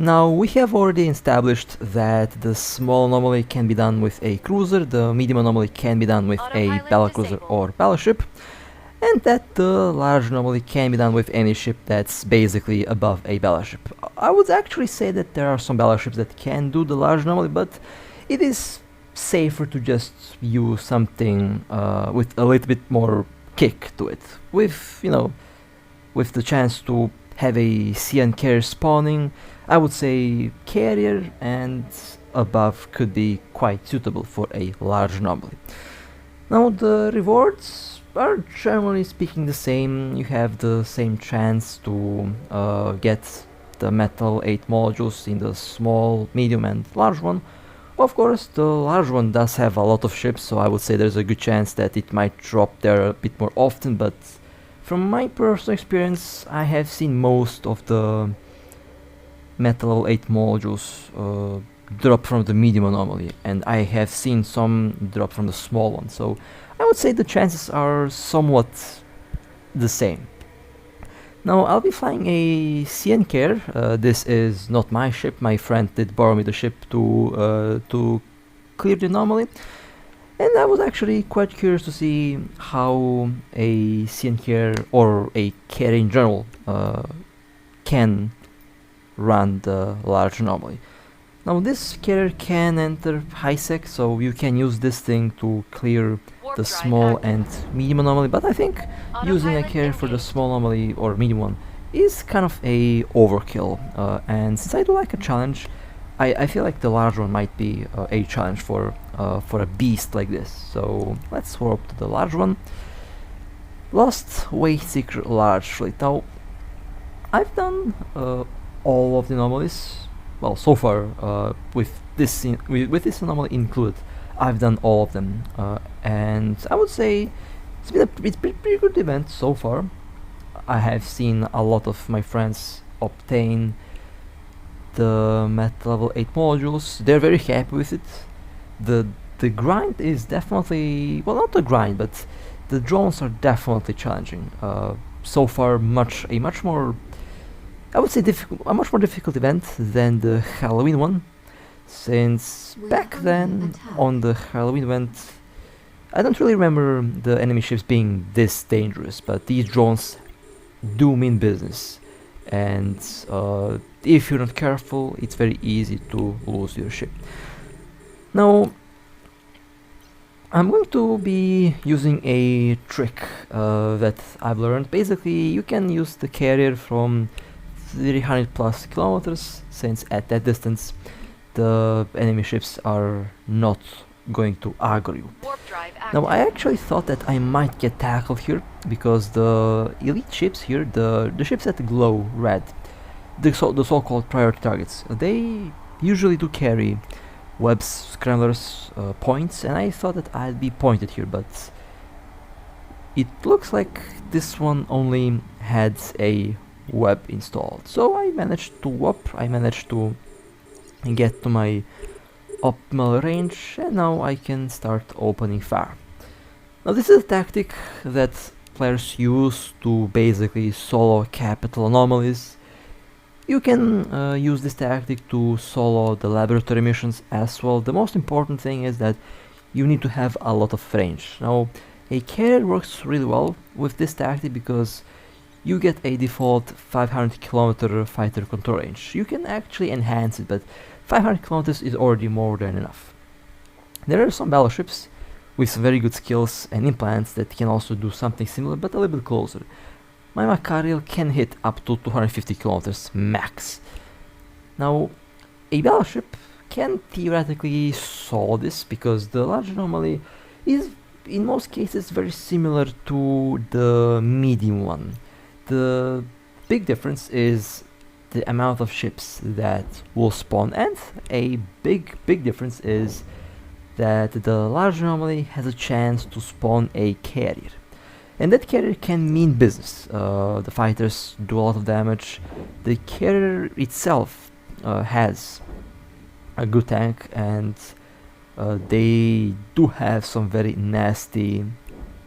Now, we have already established that the small anomaly can be done with a cruiser, the medium anomaly can be done with a Autopilot battlecruiser disabled. or battleship, and that the large anomaly can be done with any ship that's basically above a battleship. I would actually say that there are some battleships that can do the large anomaly, but it is safer to just use something with a little bit more kick to it, with, you know, with the chance to have a CN carrier spawning. I would say carrier and above could be quite suitable for a large anomaly. Now the rewards are generally speaking the same. You have the same chance to get the metal 8 modules in the small, medium and large one. Of course, the large one does have a lot of ships, so I would say there's a good chance that it might drop there a bit more often, but from my personal experience, I have seen most of the metal 8 modules drop from the medium anomaly, and I have seen some drop from the small one, so I would say the chances are somewhat the same. Now I'll be flying a CN Care. This is not my ship. My friend did borrow me the ship to clear the anomaly, and I was actually quite curious to see how a CN Care or a Care in general can run the large anomaly. Now this carrier can enter high sec, so you can use this thing to clear Warp the drive small active. and medium anomaly, but I think using a Autopilot carrier for the engaged. small anomaly or medium one is kind of a overkill, and since I do like a challenge, I feel like the large one might be a challenge for a beast like this. So let's warp to the large one. Lost Wasteseeker large fleet. Now I've done all of the anomalies. Well, so far, with this with this anomaly included, I've done all of them, and I would say it's been a pretty good event so far. I have seen a lot of my friends obtain the metal level 8 modules. They're very happy with it. The grind is definitely, well, not the grind, but the drones are definitely challenging. So far, a much more, I would say, a much more difficult event than the Halloween one, since back then on the Halloween event, I don't really remember the enemy ships being this dangerous, but these drones do mean business, and if you're not careful, it's very easy to lose your ship. Now, I'm going to be using a trick that I've learned. Basically, you can use the carrier from 300 plus kilometers, since at that distance the enemy ships are not going to aggro you. Warp drive active. Now I actually thought that I might get tackled here, because the elite ships here, the ships that glow red, the so-called priority targets, they usually do carry web scramblers points, and I thought that I'd be pointed here, but it looks like this one only had a web installed. So I managed to warp, I managed to get to my optimal range, and now I can start opening fire. Now this is a tactic that players use to basically solo capital anomalies. You can use this tactic to solo the laboratory missions as well. The most important thing is that you need to have a lot of range. Now a carrier works really well with this tactic because you get a default 500 kilometer fighter control range. You can actually enhance it, but 500 kilometers is already more than enough. There are some battleships with some very good skills and implants that can also do something similar, but a little bit closer. My Macariel can hit up to 250 kilometers max. Now, a battleship can theoretically solve this, because the large anomaly is in most cases very similar to the medium one. The big difference is the amount of ships that will spawn, and a big difference is that the large anomaly has a chance to spawn a carrier, and that carrier can mean business. The fighters do a lot of damage. The carrier itself has a good tank, and they do have some very nasty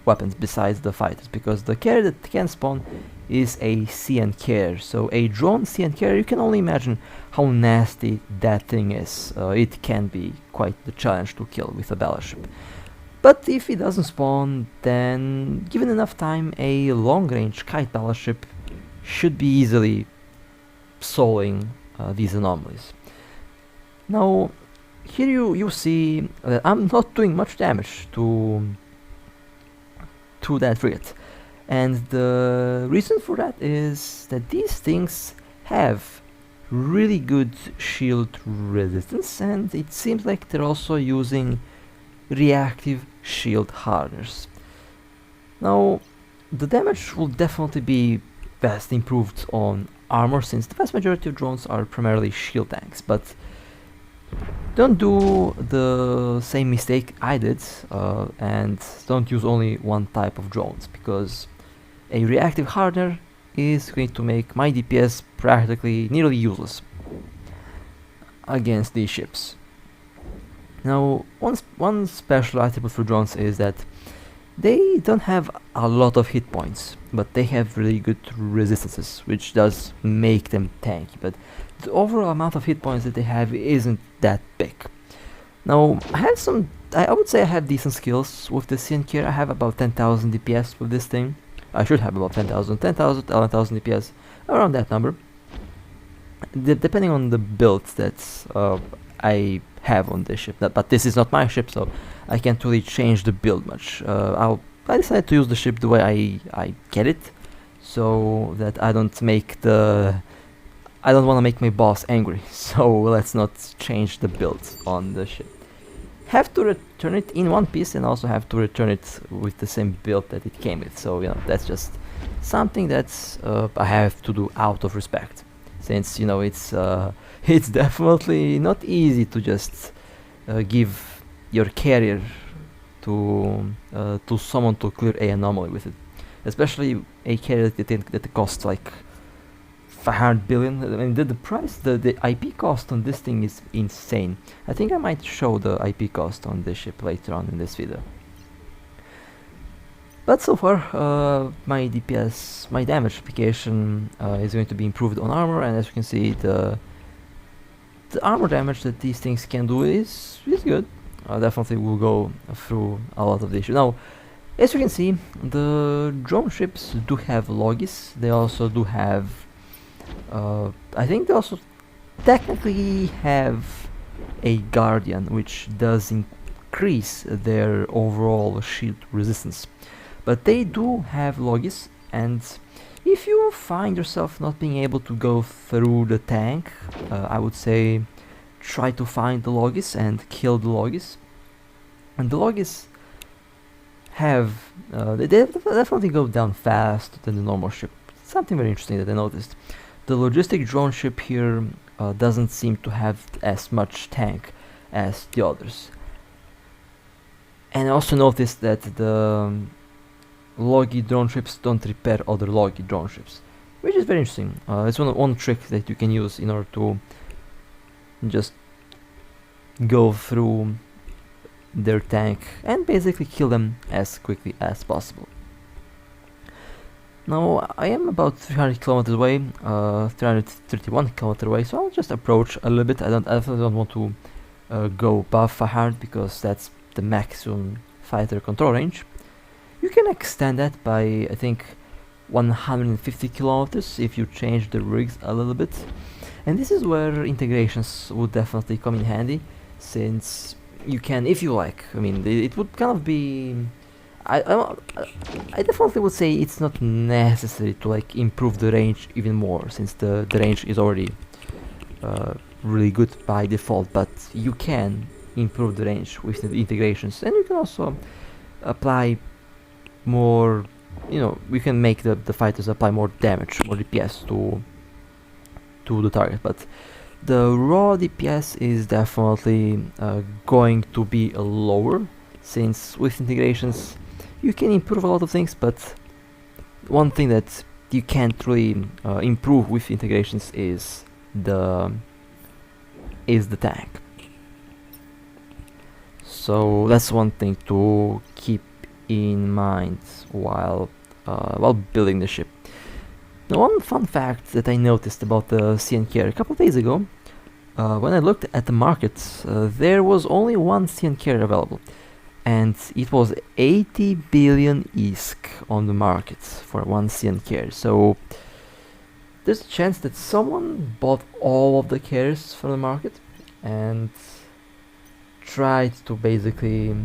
weapons besides the fighters, because the carrier that can spawn is a CN carrier. So a drone CN carrier, you can only imagine how nasty that thing is. It can be quite the challenge to kill with a battleship. But if it doesn't spawn, then given enough time, a long-range kite battleship should be easily solving these anomalies. Now, here you see that I'm not doing much damage to that frigate, and the reason for that is that these things have really good shield resistance, and it seems like they're also using reactive shield hardeners. Now, the damage will definitely be best improved on armor, since the vast majority of drones are primarily shield tanks, but don't do the same mistake I did, and don't use only one type of drones, because a reactive hardener is going to make my DPS practically nearly useless against these ships. Now, one special attribute for drones is that they don't have a lot of hit points, but they have really good resistances, which does make them tanky, but the overall amount of hit points that they have isn't that big. Now, I would say I have decent skills with the CNK. I have about 10,000 DPS with this thing. I should have about 10,000, 11,000 DPS, around that number. Depending on the build that I have on this ship, but this is not my ship, so I can't really change the build much. I decided to use the ship the way I get it, so that I don't want to make my boss angry. So let's not change the build on the ship. Have to return it in one piece, and also have to return it with the same build that it came with. So that's just something that's I have to do out of respect, since it's definitely not easy to just give your carrier to someone to clear a anomaly with it, especially a carrier that costs like 500 billion. I mean, the price, the IP cost on this thing is insane. I think I might show the IP cost on this ship later on in this video. But so far, my DPS, my damage application is going to be improved on armor, and as you can see, the armor damage that these things can do is good. Definitely will go through a lot of the issue. Now, as you can see, the drone ships do have logis. They also do have I think they also technically have a guardian, which does increase their overall shield resistance, but they do have logis, and if you find yourself not being able to go through the tank, I would say try to find the logis and kill the logis. And the logis have they definitely go down faster than the normal ship. Something very interesting that I noticed: the logistic drone ship here doesn't seem to have as much tank as the others. And I also noticed that the logi drone ships don't repair other logi drone ships, which is very interesting. It's one trick that you can use in order to just go through their tank and basically kill them as quickly as possible. Now, I am about 300 kilometers away, 331 kilometers away, so I'll just approach a little bit. I definitely don't want to go above 500, because that's the maximum fighter control range. You can extend that by, I think, 150 kilometers if you change the rigs a little bit. And this is where integrations would definitely come in handy, since you can, if you like, I mean, it would kind of be... I definitely would say it's not necessary to like improve the range even more, since the range is already really good by default, but you can improve the range with the integrations, and you can also apply more, we can make the fighters apply more damage, more DPS to the target, but the raw DPS is definitely going to be lower, since with integrations you can improve a lot of things, but one thing that you can't really improve with integrations is the tank. So that's one thing to keep in mind while building the ship. Now, one fun fact that I noticed about the CNK a couple of days ago, when I looked at the market, there was only one CNK available, and it was 80 billion ISK on the market for one CNK. So there's a chance that someone bought all of the carriers from the market and tried to basically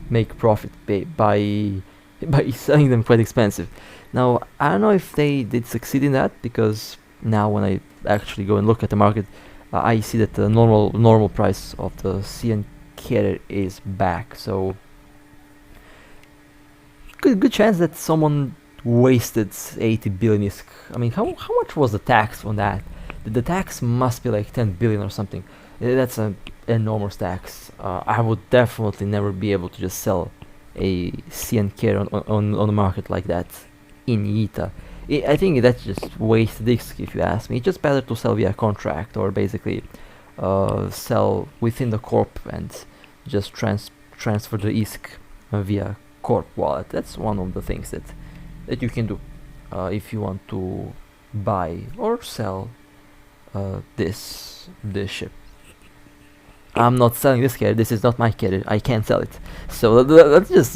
make profit by by selling them quite expensive. Now, I don't know if they did succeed in that, because now when I actually go and look at the market, I see that the normal price of the CN carrier is back. So good chance that someone wasted 80 billion ISK. I mean, how much was the tax on that? The tax must be like 10 billion or something. That's an enormous tax. I would definitely never be able to just sell a CN carrier on the market like that in ETA. I think that's just wasted ISK, if you ask me. It's just better to sell via contract, or basically sell within the corp and just transfer the ISK via corp wallet. That's one of the things that you can do if you want to buy or sell this ship. I'm not selling this carrier. This is not my carrier. I can't sell it. So let's just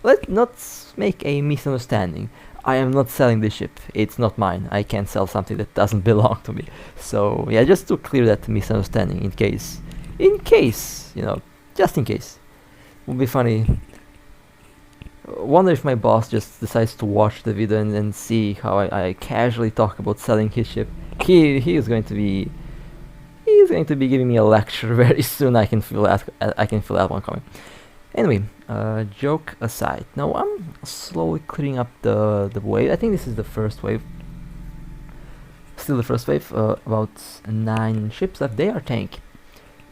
let's not make a misunderstanding. I am not selling this ship. It's not mine. I can't sell something that doesn't belong to me. So yeah, just to clear that misunderstanding, in case, just in case. Would be funny. Wonder if my boss just decides to watch the video and see how I casually talk about selling his ship. He is going to be giving me a lecture very soon. I can feel that one coming. Anyway, joke aside. Now I'm slowly clearing up the wave. I think this is the first wave. Still the first wave. About 9 ships left. They are tanky.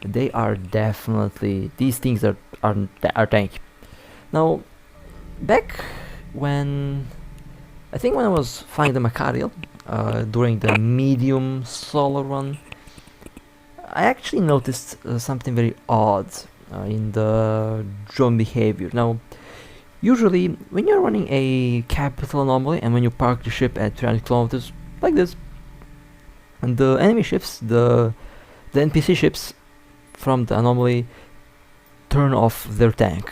They are definitely, these things are tanky. Now, back when I was flying the Macariel during the medium solar run, I actually noticed something very odd in the drone behavior. Now, usually when you're running a capital anomaly and when you park the ship at 300 kilometers like this, and the enemy ships, the NPC ships from the anomaly turn off their tank.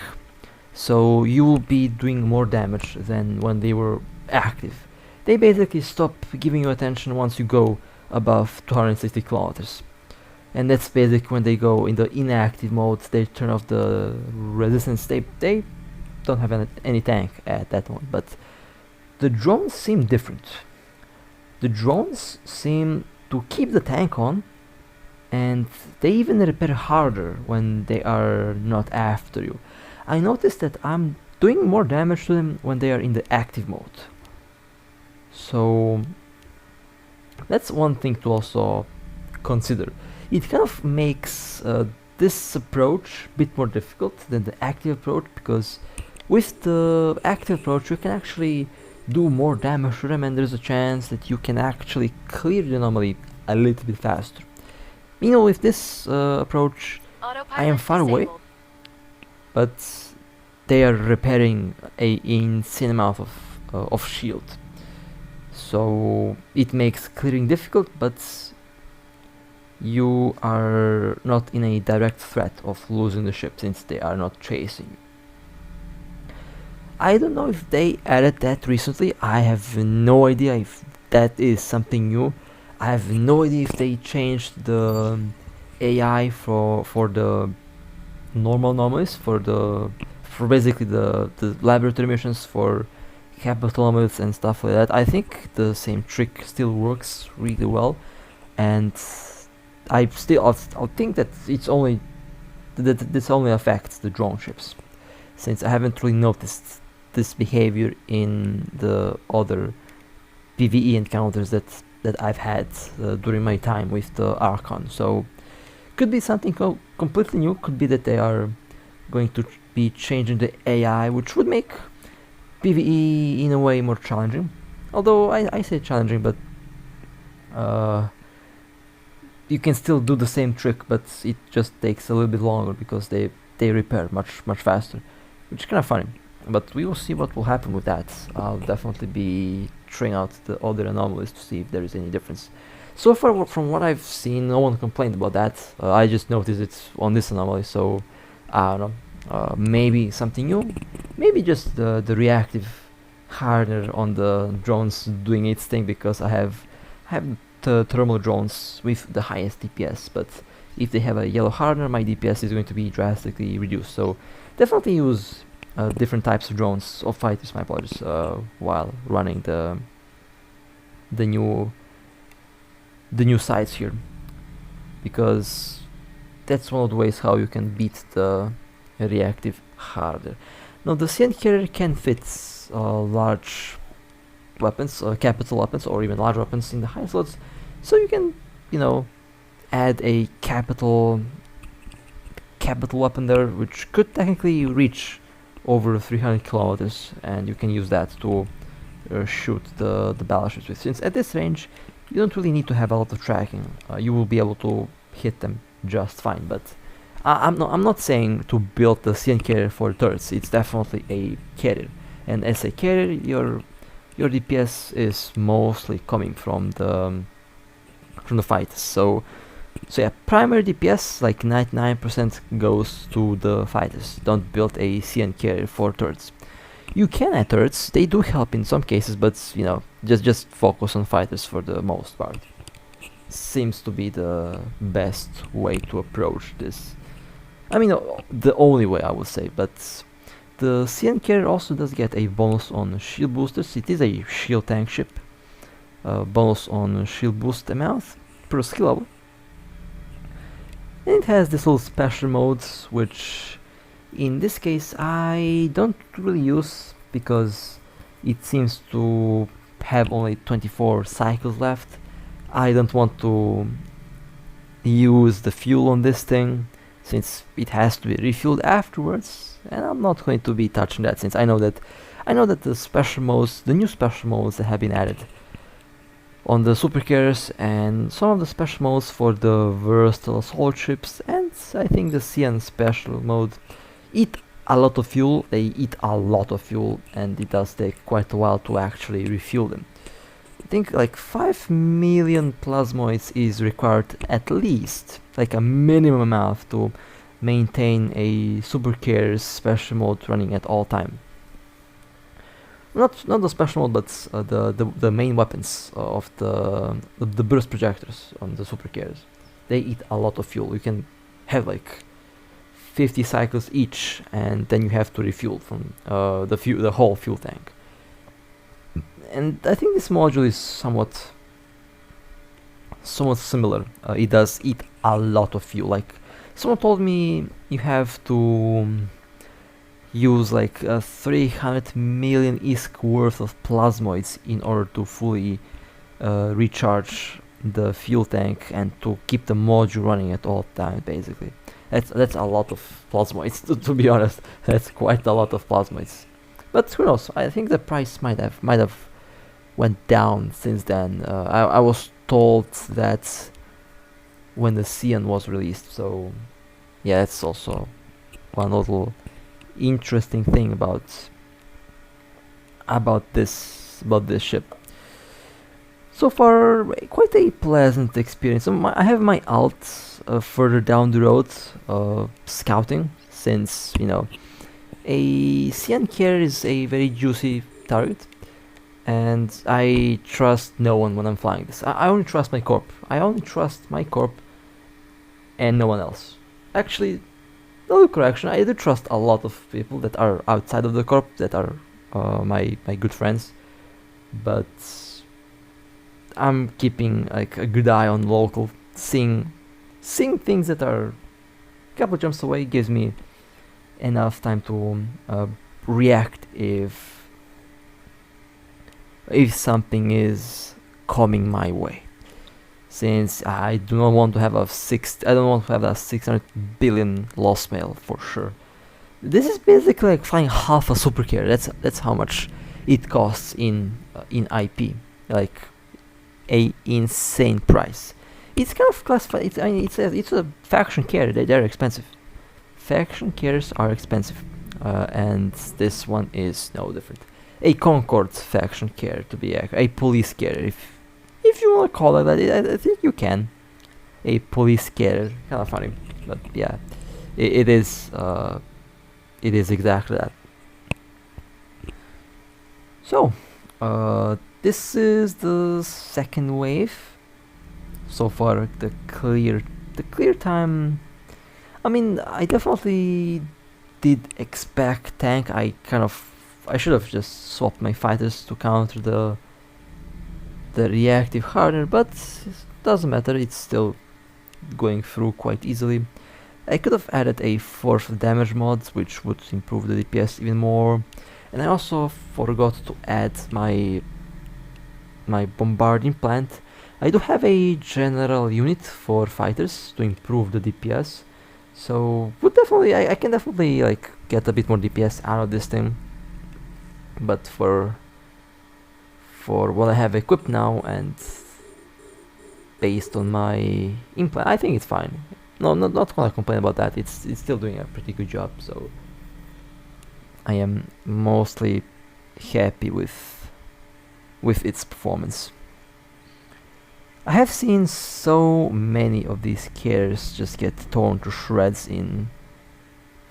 So you will be doing more damage than when they were active. They basically stop giving you attention once you go above 260 kilometers. And that's basically when they go in the inactive mode. They turn off the resistance. They don't have any tank at that moment. But the drones seem different. The drones seem to keep the tank on, and they even repair harder when they are not after you. I noticed that I'm doing more damage to them when they are in the active mode. So that's one thing to also consider. It kind of makes this approach a bit more difficult than the active approach, because with the active approach you can actually do more damage to them, and there's a chance that you can actually clear the anomaly a little bit faster. With this approach, I am far away, but they are repairing a insane amount of shield. So it makes clearing difficult, but you are not in a direct threat of losing the ship since they are not chasing you. I don't know if they added that recently. I have no idea if that is something new. I have no idea if they changed the AI for the normal anomalies, for basically the laboratory missions, for capital anomalies and stuff like that. I think the same trick still works really well, and I'll think that this only affects the drone ships, since I haven't really noticed this behavior in the other PvE encounters that I've had during my time with the Archon. So could be something completely new. Could be that they are going to be changing the AI, which would make PvE in a way more challenging. Although I say challenging, but you can still do the same trick, but it just takes a little bit longer because they repair much faster, which is kind of funny. but we will see what will happen with that. I'll definitely be trying out the other anomalies to see if there is any difference. So far, from what I've seen, no one complained about that. I just noticed it on this anomaly, so I don't know. Maybe something new, maybe just the reactive hardener on the drones doing its thing, because I have the thermal drones with the highest DPS, but if they have a yellow hardener, my DPS is going to be drastically reduced. So definitely use different types of drones, or fighters, my apologies, while running the new sites here, because that's one of the ways how you can beat the reactive harder. Now the CN carrier can fit large weapons, capital weapons, or even large weapons in the high slots, so you can, you know, add a capital weapon there, which could technically reach over 300 kilometers, and you can use that to shoot the battleships with. Since at this range you don't really need to have a lot of tracking, you will be able to hit them just fine. But I'm not saying to build the CN carrier for turrets. It's definitely a carrier, and as a carrier, your DPS is mostly coming from the fighters. So yeah, primary DPS, like 99%, goes to the fighters. Don't build a CN carrier for turrets. You can add turrets, they do help in some cases, but you know, just focus on fighters for the most part. Seems to be the best way to approach this. I mean, the only way, I would say. But the CN carrier also does get a bonus on shield boosters. It is a shield tank ship. Bonus on shield boost amount per skill level. And it has this little special modes, which in this case I don't really use, because it seems to have only 24 cycles left. I don't want to use the fuel on this thing, since it has to be refueled afterwards, and I'm not going to be touching that, since I know that the special modes, the new special modes that have been added on the super carriers, and some of the special modes for the versatile assault ships, and I think the CN special mode, eat a lot of fuel. They eat a lot of fuel, and it does take quite a while to actually refuel them. I think like 5 million plasmoids is required, at least, like a minimum amount, to maintain a super carrier's special mode running at all time. Not the special mode, but the main weapons of the burst projectors on the super carriers. They eat a lot of fuel. You can have like 50 cycles each, and then you have to refuel from the whole fuel tank. And I think this module is somewhat similar. It does eat a lot of fuel. Like, someone told me you have to use like 300 million ISK worth of plasmoids in order to fully recharge the fuel tank and to keep the module running at all times. Basically, that's a lot of plasmoids. To be honest, that's quite a lot of plasmoids. But who knows? I think the price might have went down since then. I was told that when the CN was released. So yeah, it's also one little interesting thing about this ship. So far, quite a pleasant experience. I have my alt further down the road, scouting, since, you know, a CN carrier is a very juicy target, and I trust no one when I'm flying this. I only trust my corp. I only trust my corp and no one else. Actually, no correction, I do trust a lot of people that are outside of the corp, that are my good friends, but I'm keeping like a good eye on local. Seeing things that are a couple jumps away gives me enough time to react if something is coming my way. Since I do not want to have a 600 billion loss mail for sure. This is basically like flying half a super carrier. That's how much it costs in IP. Like a insane price. It's kind of classified. It's a faction carrier. They're expensive. Faction carriers are expensive. and this one is no different. A CONCORD faction carrier, to be accurate. A police carrier, if you want to call it that. I think you can. A police carrier, kind of funny, but yeah, it is. It is exactly that. So, this is the second wave. So far, the clear time. I mean, I definitely did expect tank. I should have just swapped my fighters to counter the reactive hardener, but it doesn't matter. It's still going through quite easily. I could have added a fourth damage mod, which would improve the DPS even more. And I also forgot to add my bombarding plant. I do have a general unit for fighters to improve the DPS, so would definitely I can definitely like get a bit more DPS out of this thing. But for what I have equipped now and based on my implant, I think it's fine. No, not gonna complain about that. It's still doing a pretty good job, so I am mostly happy with its performance. I have seen so many of these carriers just get torn to shreds in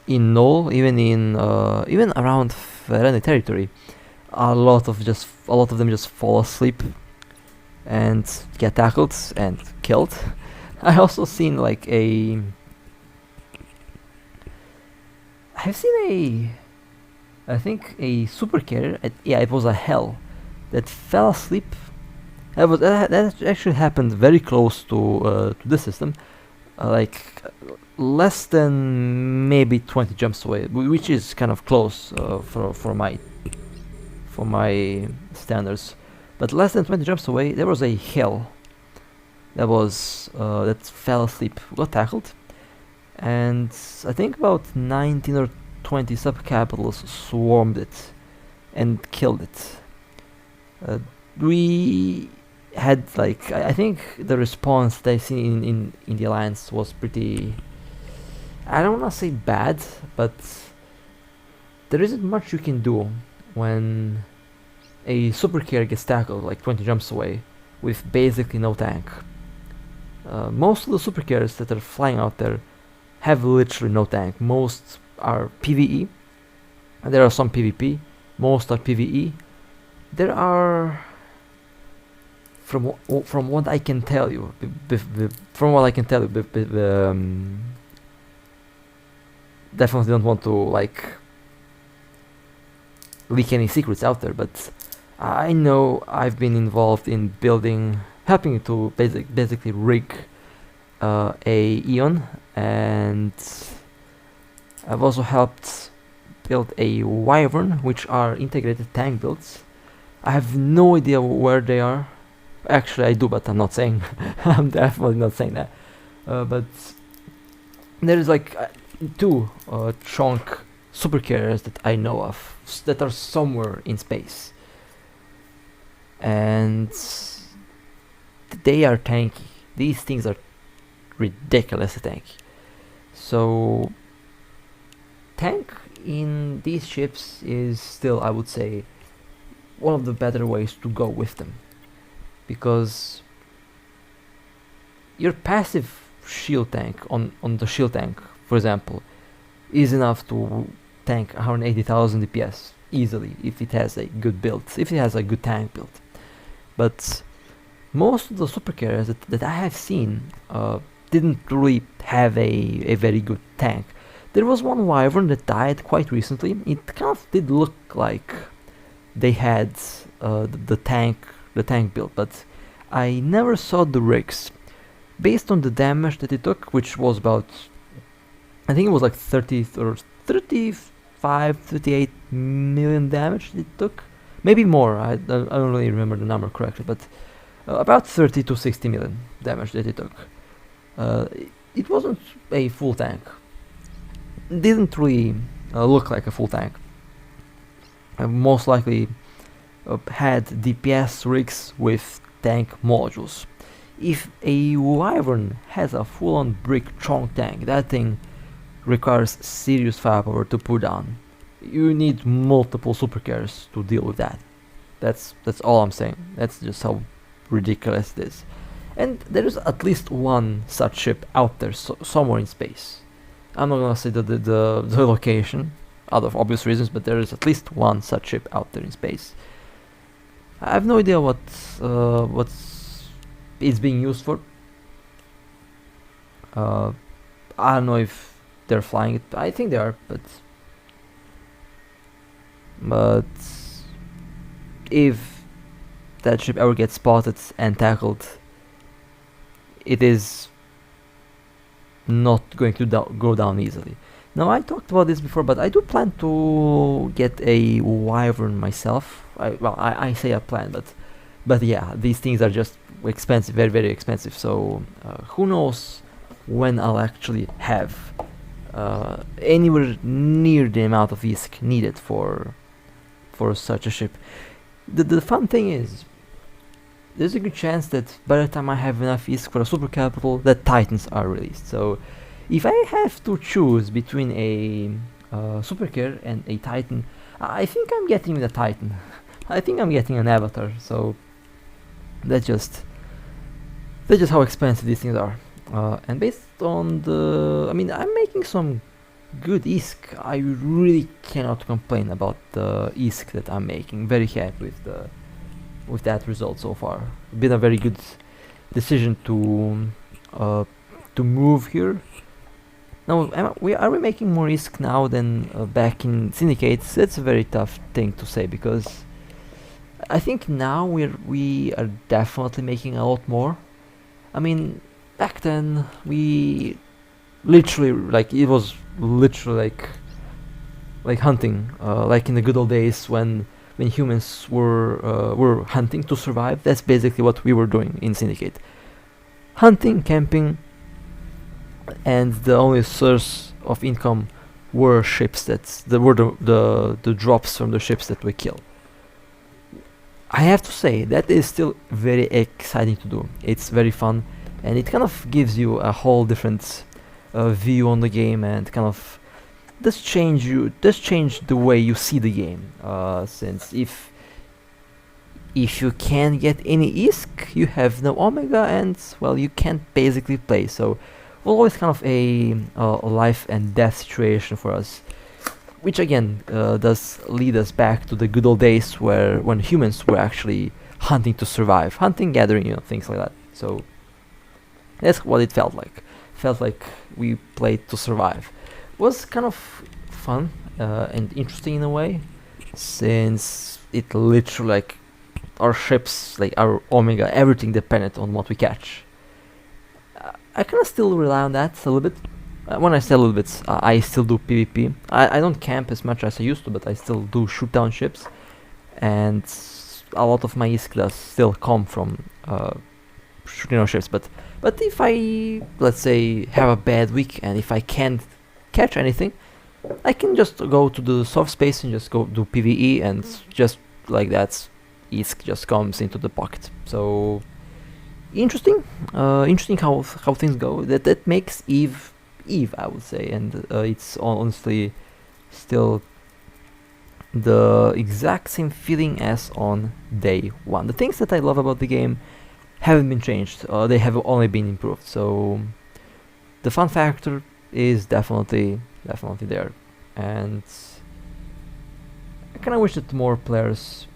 null, even around enemy territory. A lot of them just fall asleep and get tackled and killed. I also seen like I've seen I think a super carrier. Yeah, it was a hell that fell asleep. That actually happened very close to this system, like less than maybe 20 jumps away, which is kind of close for my standards. But less than 20 jumps away, there was a hell that fell asleep, got tackled, and I think about 19 or 20 sub-capitals swarmed it and killed it. We had like I think the response that I seen in the alliance was pretty, I don't wanna say bad, but there isn't much you can do when a super carrier gets tackled like 20 jumps away with basically no tank. Most of the super carriers that are flying out there have literally no tank. Most are PvE, and there are some PvP. Most are PvE. There are, from what I can tell you, definitely don't want to like leak any secrets out there, but I know I've been involved in helping to basically rig a Eon, and I've also helped build a Wyvern, which are integrated tank builds. I have no idea where they are. Actually, I do, but I'm not saying. I'm definitely not saying that. But there is like two chunk super carriers that I know of that are somewhere in space, and they are tanky. These things are ridiculously tanky. So tank in these ships is still, I would say, one of the better ways to go with them, because your passive shield tank on the shield tank, for example, is enough to tank 180,000 DPS easily if it has a good build, if it has a good tank build. But most of the super carriers that I have seen didn't really have a very good tank. There was one Wyvern that died quite recently. It kind of did look like they had the tank build, but I never saw the rigs. Based on the damage that it took, which was about, I think it was like 30 or 35, 38 million damage it took. Maybe more, I don't really remember the number correctly, but about 30 to 60 million damage that it took. It wasn't a full tank. It didn't really look like a full tank. Most likely had DPS rigs with tank modules. If a Wyvern has a full-on brick chunk tank, that thing requires serious firepower to put down. You need multiple supercars to deal with that. That's all I'm saying. That's just how ridiculous it is. And there is at least one such ship out there, somewhere in space. I'm not gonna say the location, out of obvious reasons, but there is at least one such ship out there in space. I have no idea what's it's being used for. I don't know if they're flying it. I think they are, but if that ship ever gets spotted and tackled, it is not going to go down easily. Now, I talked about this before, but I do plan to get a wyvern myself. I say a plan, but yeah, these things are just expensive, very very expensive. So who knows when I'll actually have anywhere near the amount of ISK needed for such a ship. The fun thing is, there's a good chance that by the time I have enough ISK for a super capital, that Titans are released. So if I have to choose between a supercar and a Titan, I think I'm getting the Titan. I think I'm getting an avatar. So that's just how expensive these things are. And based on I mean, I'm making some good ISK. I really cannot complain about the ISK that I'm making. Very happy with that result so far. Been a very good decision to move here. Now, are we making more ISK now than back in Syndicates? That's a very tough thing to say, because I think now we are definitely making a lot more. I mean, back then we literally, like, it was literally like hunting, like in the good old days when humans were hunting to survive. That's basically what we were doing in Syndicate. Hunting, camping, and the only source of income were ships were the drops from the ships that we kill. I have to say that is still very exciting to do. It's very fun, and it kind of gives you a whole different view on the game, and kind of does change the way you see the game. Since if you can't get any ISK, you have no Omega, and well, you can't basically play. So always kind of a life and death situation for us, which again does lead us back to the good old days when humans were actually hunting to survive, hunting, gathering, things like that. So that's what it felt like. Felt like we played to survive. Was kind of fun and interesting in a way, since it literally, like, our ships, like our Omega, everything depended on what we catch. I kind of still rely on that a little bit. When I say a little bit, I still do PvP. I don't camp as much as I used to, but I still do shoot down ships, and a lot of my ISK does still come from shooting down ships. But if I, let's say, have a bad week, and if I can't catch anything, I can just go to the soft space and just go do PvE, and just like that, ISK just comes into the pocket. So interesting how things go. That makes Eve, I would say, and it's honestly still the exact same feeling as on day one. The things that I love about the game haven't been changed. They have only been improved. So the fun factor is definitely there, and I kind of wish that more players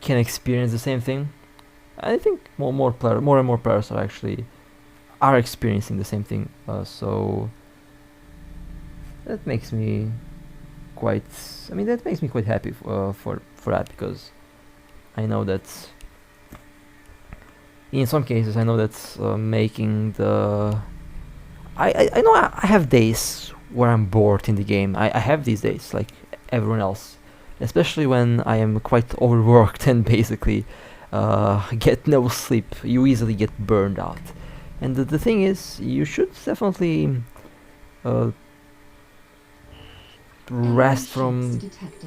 can experience the same thing. I think more and more players are experiencing the same thing. So that makes me quite happy for that, because I know that in some cases making the I know I have days where I'm bored in the game. I have these days like everyone else, especially when I am quite overworked and basically get no sleep. You easily get burned out, and the thing is, you should definitely rest from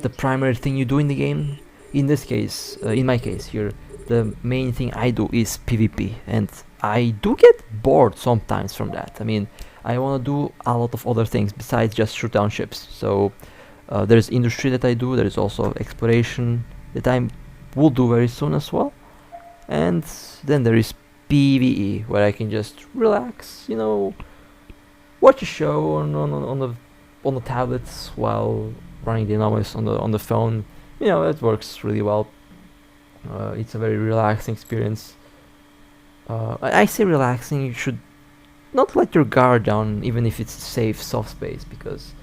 the primary thing you do in the game. In this case, in my case here, the main thing I do is PvP, and I do get bored sometimes from that. I mean, I want to do a lot of other things besides just shoot down ships. So There's industry that I do. There is also exploration that I will do very soon as well. And then there is PvE, where I can just relax, you know, watch a show on the tablets while running the anomalies on the phone. You know, it works really well. It's a very relaxing experience. I say relaxing. You should not let your guard down, even if it's safe soft space, because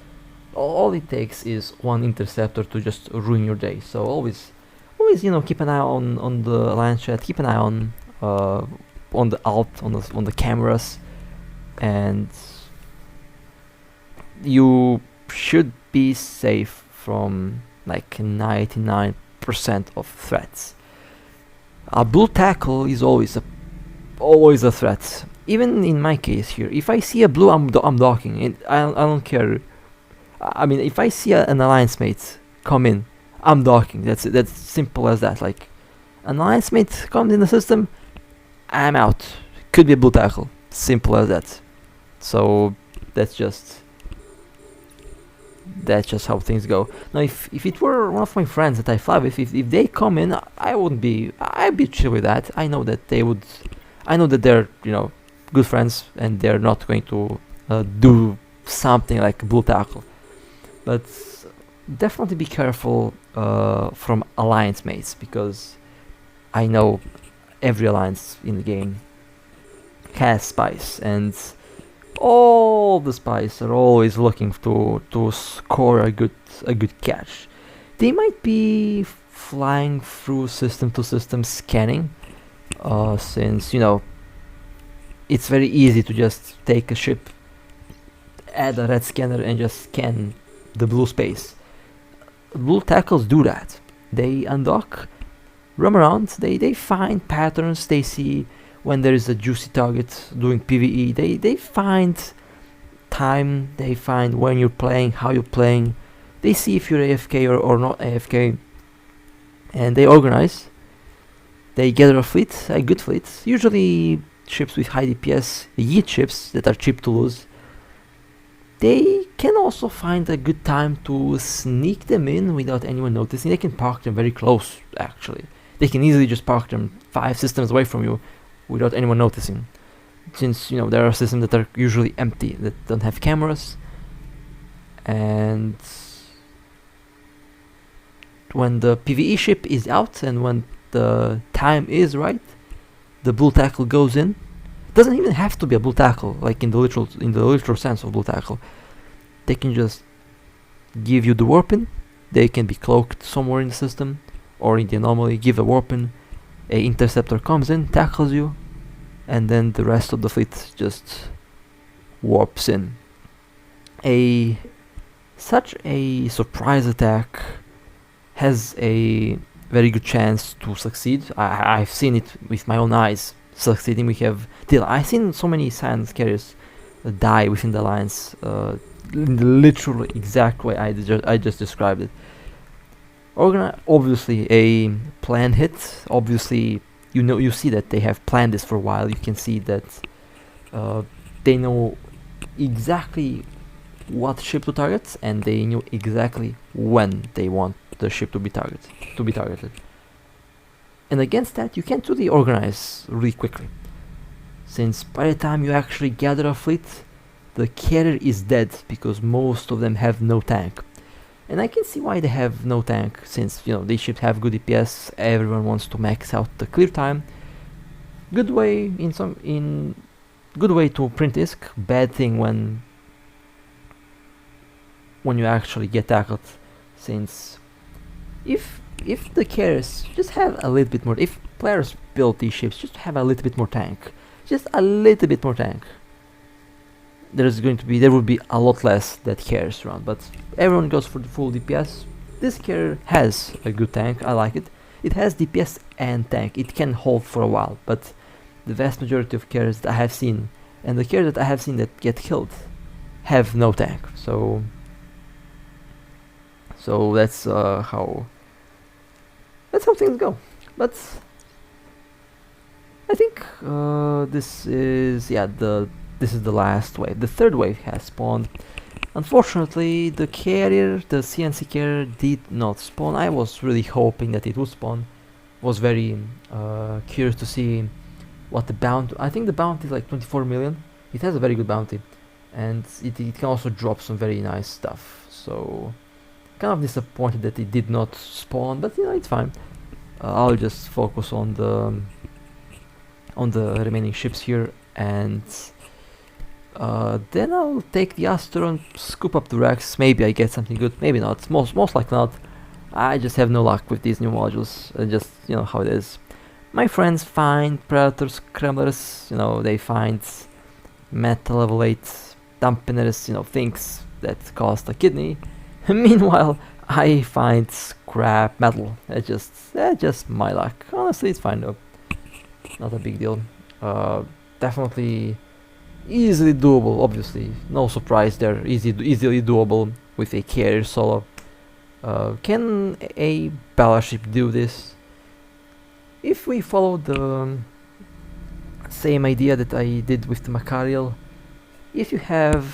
all it takes is one interceptor to just ruin your day. So always, you know, keep an eye on the Alliance chat. Keep an eye on the alt, on the cameras, and you should be safe from like 99% of threats. A blue tackle is always a threat. Even in my case here, if I see a blue, I'm docking. I don't care. I mean, if I see an alliance mate come in, I'm docking. That's simple as that. Like, an alliance mate comes in the system, I'm out. Could be a blue tackle. Simple as that. So that's just how things go. Now, if it were one of my friends that I fly with, if they come in, I'd be chill with that. I know that they're, you know, good friends, and they're not going to do something like blue tackle. But definitely be careful from alliance mates, because I know every alliance in the game has spies, and all the spies are always looking to score a good catch. They might be flying through system to system scanning, since, you know, it's very easy to just take a ship, add a red scanner, and just scan the blue space. Blue tackles do that. They undock, roam around, they find patterns, they see when there is a juicy target doing PvE, they find time, they find when you're playing, how you're playing, they see if you're AFK or not AFK, and they organize. They gather a fleet, a good fleet, usually ships with high DPS, yeet ships that are cheap to lose. They can also find a good time to sneak them in without anyone noticing. They can park them very close, actually. They can easily just park them 5 systems away from you without anyone noticing. Since, you know, there are systems that are usually empty, that don't have cameras. And when the PvE ship is out and when the time is right, the blue tackle goes in. Doesn't even have to be a blue tackle, like in the literal sense of blue tackle. They can just give you the warp in. They can be cloaked somewhere in the system or in the anomaly. Give a warp in. A interceptor comes in, tackles you, and then the rest of the fleet just warps in. Such a surprise attack has a very good chance to succeed. I've seen it with my own eyes succeeding. I've seen so many science carriers die within the alliance, in the literal exact way I just described it. Obviously a planned hit. Obviously, you see that they have planned this for a while. You can see that they know exactly what ship to target, and they knew exactly when they want the ship to be targeted. And against that, you can't really organize really quickly, since by the time you actually gather a fleet, the carrier is dead, because most of them have no tank. And I can see why they have no tank, since, you know, these ships have good DPS. Everyone wants to max out the clear time. Good way to print disc. Bad thing when you actually get tackled, since if the carriers just have a little bit more, if players build these ships just have a little bit more tank, there would be a lot less that carriers around. But everyone goes for the full DPS. This carrier has a good tank. I like it. It has DPS and tank. It can hold for a while, but the vast majority of carriers that I have seen, and the carriers that I have seen that get killed, have no tank. So that's how things go. But I think this is the last wave. The third wave has spawned. Unfortunately, the carrier, the CNC carrier, did not spawn. I was really hoping that it would spawn. Was very curious to see what the bounty. I think the bounty is like 24 million. It has a very good bounty, and it can also drop some very nice stuff. So, kind of disappointed that it did not spawn, but you know, it's fine. I'll just focus on the remaining ships here, and then I'll take the Astor and scoop up the wrecks. Maybe I get something good, maybe not. Most likely not. I just have no luck with these new modules. Just, you know how it is. My friends find Predators, Kremlers, you know, they find Metal Level 8 Dampeners, you know, things that cost a kidney. Meanwhile, I find scrap metal. That's just my luck. Honestly, it's fine though. Not a big deal. Definitely easily doable, obviously. No surprise there. Easily doable with a carrier solo. Can a battleship do this? If we follow the same idea that I did with the Macariel, if you have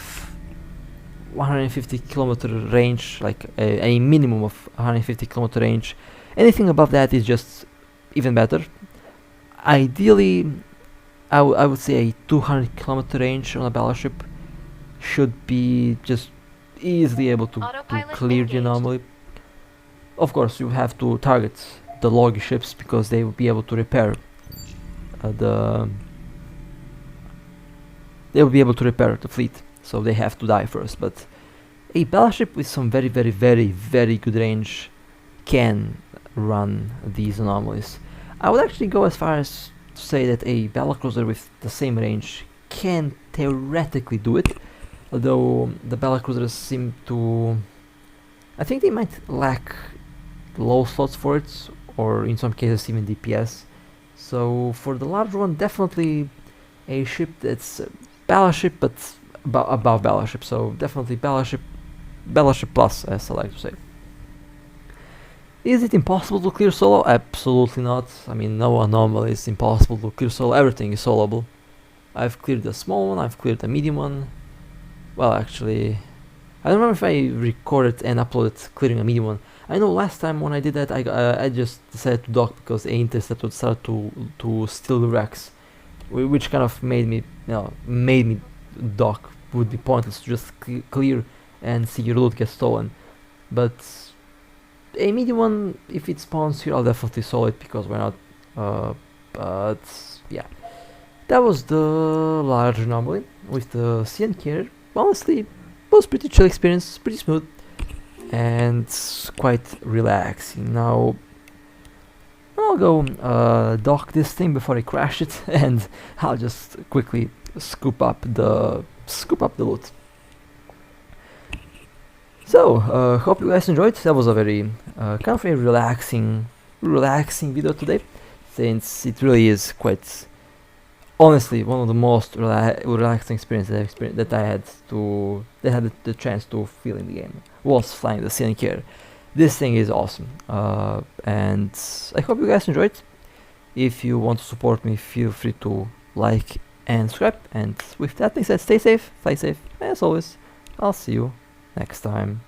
150 kilometer range, like a minimum of 150 kilometer range, anything above that is just even better. Ideally, I would say a 200 kilometer range on a battleship should be just easily able to clear the anomaly. Of course, you have to target the loggy ships because they will be able to repair the fleet, so they have to die first. But a battleship with some very good range can run these anomalies. I would actually go as far as to say that a battlecruiser with the same range can theoretically do it, although the battlecruisers seem to, I think they might lack low slots for it, or in some cases even DPS. So for the large one, definitely a ship that's battleship but above battleship, so definitely battleship plus, as I like to say. Is it impossible to clear solo? Absolutely not. I mean, no anomaly is impossible to clear solo. Everything is soloable. I've cleared the small one, I've cleared the medium one. Well, actually, I don't remember if I recorded and uploaded clearing a medium one. I know last time when I did that, I just decided to dock because the interstellar would start to steal the wrecks, which kind of made me dock. Would be pointless to just clear and see your loot get stolen. But a medium one, if it spawns here, I'll definitely solo it because why not? But yeah, that was the large anomaly with the CN carrier. Honestly, it was pretty chill experience, pretty smooth, and quite relaxing. Now I'll go dock this thing before I crash it, and I'll just quickly scoop up the loot. So hope you guys enjoyed. That was a very kind of a relaxing video today, since it really is quite honestly one of the most relaxing experiences that I had the chance to feel in the game was flying the CyanSea. This thing is awesome, and I hope you guys enjoyed. If you want to support me, feel free to like and subscribe. And with that being said, stay safe, fly safe, and as always, I'll see you next time.